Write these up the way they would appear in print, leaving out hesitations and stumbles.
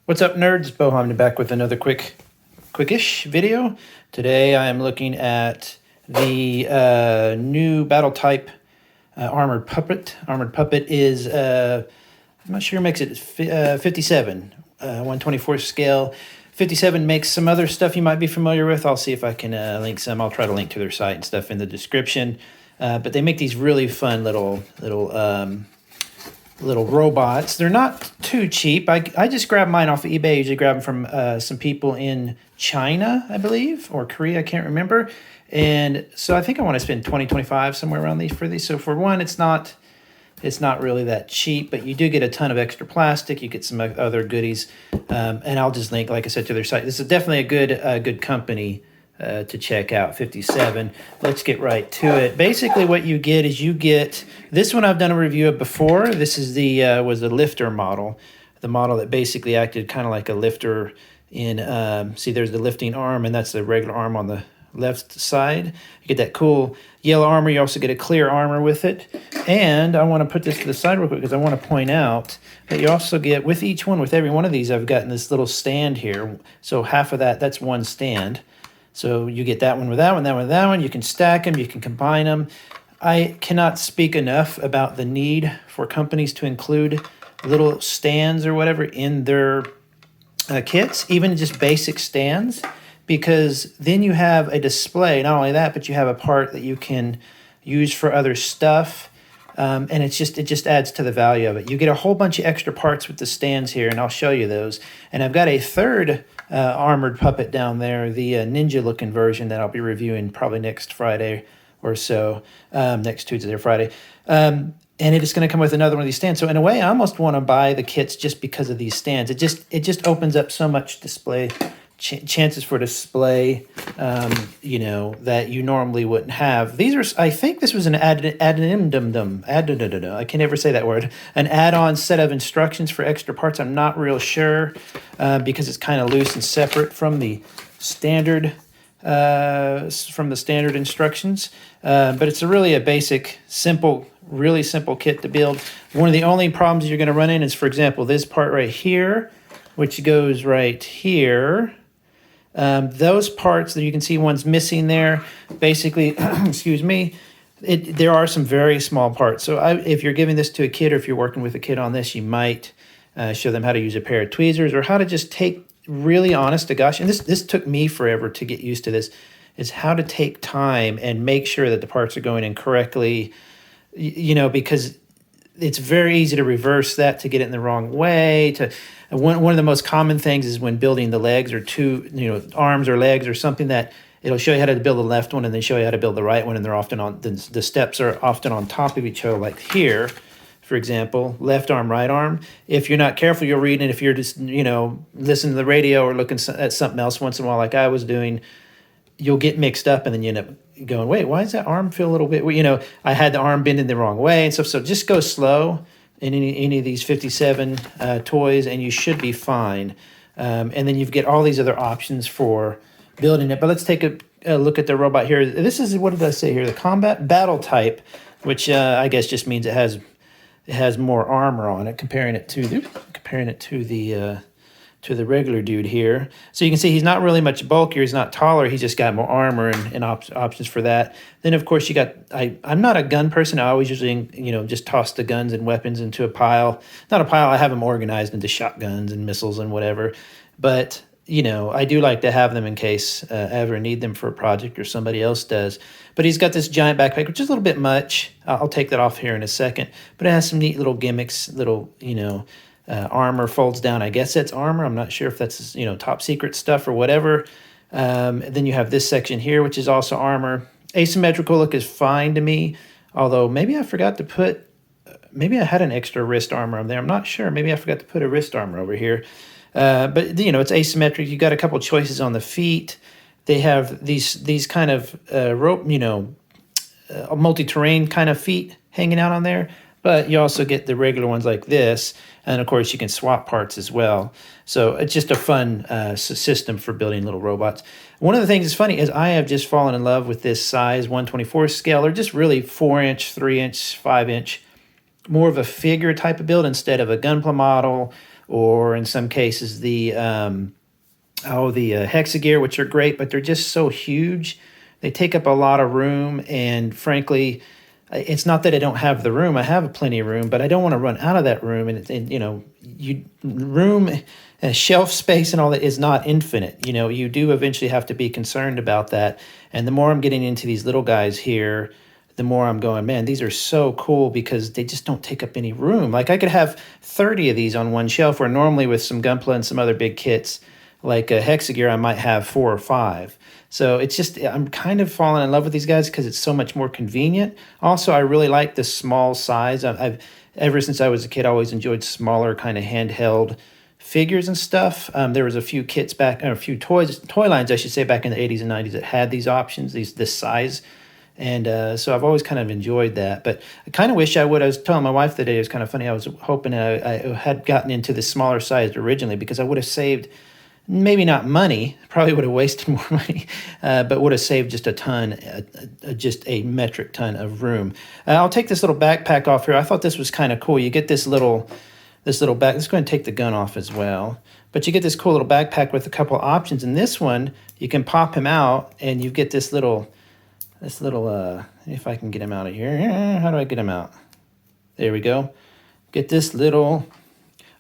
What's up, nerds? Beau-hindman back with another quickish video. Today I am looking at the new battle type armored puppet. Armored puppet is, I'm not sure, makes it 57, 1/24 scale. 57 makes some other stuff you might be familiar with. I'll see if I can link some. I'll try to link to their site and stuff in the description. But they make these really fun little robots. They're not too cheap. I just grabbed mine off of eBay. I usually grab them from some people in China, I believe, or Korea, I can't remember. And so I think I want to spend 20, 25 somewhere around these for these. So for one, it's not really that cheap, but you do get a ton of extra plastic. You get some other goodies. And I'll just link, like I said, to their site. This is definitely a good company to check out, 57. Let's get right to it. Basically what you get is this one I've done a review of before. This is was the lifter model, the model that basically acted kind of like a lifter in, see there's the lifting arm, and that's the regular arm on the left side. You get that cool yellow armor. You also get a clear armor with it. And I want to put this to the side real quick because I want to point out that you also get, with every one of these, I've gotten this little stand here. So half of that's one stand. So you get that one with that one, that one with that one. You can stack them, you can combine them. I cannot speak enough about the need for companies to include little stands or whatever in their kits, even just basic stands, because then you have a display. Not only that, but you have a part that you can use for other stuff. And it just adds to the value of it. You get a whole bunch of extra parts with the stands here, and I'll show you those. And I've got a third armored puppet down there, the ninja-looking version that I'll be reviewing probably next Friday or so, next Tuesday or Friday. And it is going to come with another one of these stands. So in a way, I almost want to buy the kits just because of these stands. It just opens up so much display chances for display, that you normally wouldn't have. These are, I think this was an addendum. I can never say that word. An add-on set of instructions for extra parts. I'm not real sure because it's kind of loose and separate from the standard instructions. But it's really a basic, really simple kit to build. One of the only problems you're going to run in is, for example, this part right here, which goes right here. Those parts that you can see, one's missing there. Basically, excuse me, there are some very small parts. So if you're giving this to a kid, or if you're working with a kid on this, you might show them how to use a pair of tweezers, or how to just take, really honest to gosh, and this took me forever to get used to this, is how to take time and make sure that the parts are going in correctly, because it's very easy to reverse that, to get it in the wrong way. One of the most common things is when building the legs, or arms or legs or something, that it'll show you how to build the left one and then show you how to build the right one, and they're often on the steps are often on top of each other, like here, for example, left arm, right arm. If you're not careful, you'll read it. If you're just listening to the radio or looking at something else once in a while, like I was doing, you'll get mixed up, and then you end up going, wait, why does that arm feel a little bit, I had the arm bending the wrong way and stuff. So just go slow in any of these 57 toys, and you should be fine. And then you get all these other options for building it. But let's take a look at the robot here. This is, what did I say here? The combat battle type, which I guess just means it has more armor on it, comparing it to the regular dude here. So you can see he's not really much bulkier, he's not taller, he's just got more armor and options for that. Then of course you got, I'm not a gun person. I always usually, just toss the guns and weapons into a pile. Not a pile, I have them organized into shotguns and missiles and whatever. But, I do like to have them in case I ever need them for a project or somebody else does. But he's got this giant backpack, which is a little bit much. I'll take that off here in a second. But it has some neat little gimmicks, little, armor folds down. I guess that's armor. I'm not sure if that's, top secret stuff or whatever. Then you have this section here, which is also armor. Asymmetrical look is fine to me, although maybe I forgot to put, maybe I had an extra wrist armor on there. I'm not sure. Maybe I forgot to put a wrist armor over here. But, it's asymmetric. You got a couple choices on the feet. They have these kind of rope, multi-terrain kind of feet hanging out on there. But you also get the regular ones like this. And, of course, you can swap parts as well. So it's just a fun system for building little robots. One of the things that's funny is I have just fallen in love with this size 1/24 scale, or just really 4-inch, 3-inch, 5-inch, more of a figure type of build instead of a gunpla model or in some cases the Hexagear, which are great, but they're just so huge. They take up a lot of room, and frankly, it's not that I don't have the room. I have plenty of room, but I don't want to run out of that room. And you know, room, shelf space, and all that is not infinite. You know, you do eventually have to be concerned about that. And the more I'm getting into these little guys here, the more I'm going, man, these are so cool because they just don't take up any room. Like I could have 30 of these on one shelf, where normally with some Gunpla and some other big kits, like a Hexagear, I might have 4 or 5. So it's just, I'm kind of falling in love with these guys because it's so much more convenient. Also, I really like the small size. I've ever since I was a kid, I always enjoyed smaller kind of handheld figures and stuff. There was a few kits back, or a few toy lines, I should say, back in the 80s and 90s that had these options, this size. And so I've always kind of enjoyed that. But I kind of wish I would. I was telling my wife today, it was kind of funny. I was hoping I had gotten into the smaller size originally because I would have saved, maybe not money, probably would have wasted more money, but would have saved just a ton, just a metric ton of room. I'll take this little backpack off here. I thought this was kind of cool. You get this little back. Let's go ahead and take the gun off as well. But you get this cool little backpack with a couple of options. And this one, you can pop him out, and you get this little, if I can get him out of here. How do I get him out? There we go. Get this little,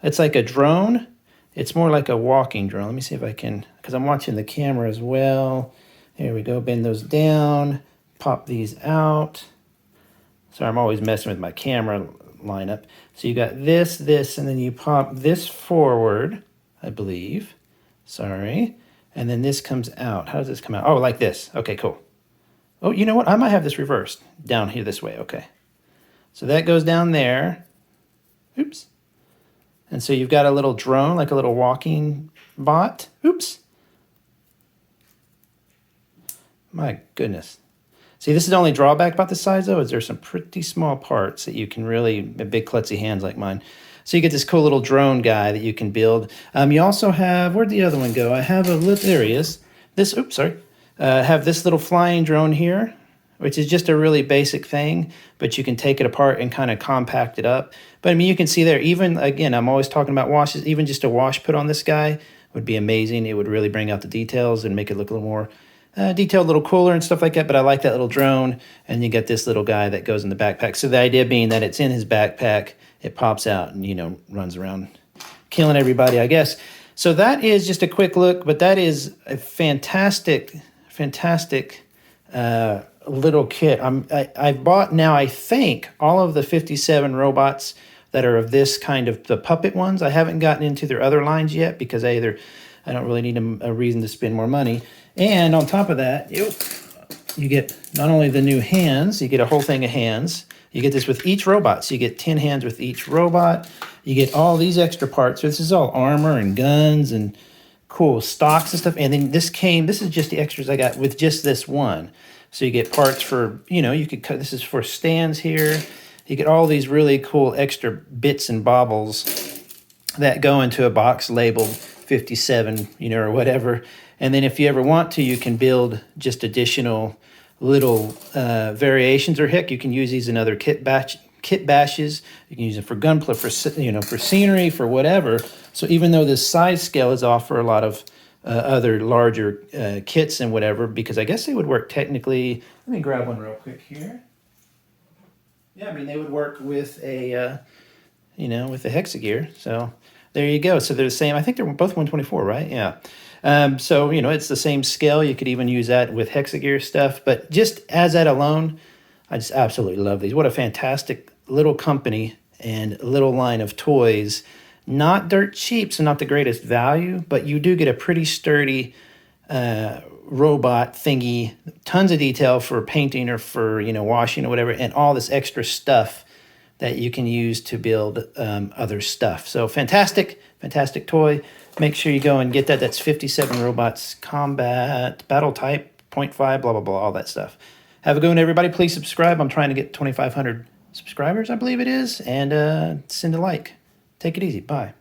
it's like a drone. It's more like a walking drone. Let me see if I can, because I'm watching the camera as well. There we go. Bend those down. Pop these out. Sorry, I'm always messing with my camera lineup. So you got this, and then you pop this forward, I believe. Sorry. And then this comes out. How does this come out? Oh, like this. Okay, cool. Oh, you know what? I might have this reversed. Down here this way. Okay. So that goes down there. Oops. And so you've got a little drone, like a little walking bot. Oops. My goodness. See, this is the only drawback about the size, though, is there's some pretty small parts that you can really, big klutzy hands like mine. So you get this cool little drone guy that you can build. You also have, where'd the other one go? I have a little, there he is. Have this little flying drone here, which is just a really basic thing, but you can take it apart and kind of compact it up. But I mean, you can see there, even, again, I'm always talking about washes, even just a wash put on this guy would be amazing. It would really bring out the details and make it look a little more detailed, a little cooler and stuff like that. But I like that little drone, and you get this little guy that goes in the backpack. So the idea being that it's in his backpack, it pops out and, you know, runs around killing everybody, I guess. So that is just a quick look, but that is a fantastic little kit. I've bought now, I think, all of the 57 robots that are of this kind of, the puppet ones. I haven't gotten into their other lines yet because I don't really need a reason to spend more money. And on top of that, you get not only the new hands, you get a whole thing of hands. You get this with each robot. So you get 10 hands with each robot. You get all these extra parts. So this is all armor and guns and cool stocks and stuff. And then this is just the extras I got with just this one. So you get parts for, you know, you could cut, this is for stands here. You get all these really cool extra bits and baubles that go into a box labeled 57, you know, or whatever. And then if you ever want to, you can build just additional little variations, or heck, you can use these in other kit bashes. You can use it for Gunpla, for, you know, for scenery, for whatever. So even though this size scale is off for a lot of other larger kits and whatever, because I guess they would work technically. Let me grab one real quick here. Yeah, I mean, they would work with a, you know, with the Hexagear. So there you go. So they're the same. I think they're both 124, right? Yeah. So, you know, it's the same scale. You could even use that with Hexagear stuff. But just as that alone, I just absolutely love these. What a fantastic little company and little line of toys. Not dirt cheap, so not the greatest value, but you do get a pretty sturdy robot thingy. Tons of detail for painting or for, you know, washing or whatever, and all this extra stuff that you can use to build other stuff. So fantastic toy. Make sure you go and get that. That's 57 robots, combat, battle type, 0.5, blah, blah, blah, all that stuff. Have a good one, everybody. Please subscribe. I'm trying to get 2,500 subscribers, I believe it is, and send a like. Take it easy. Bye.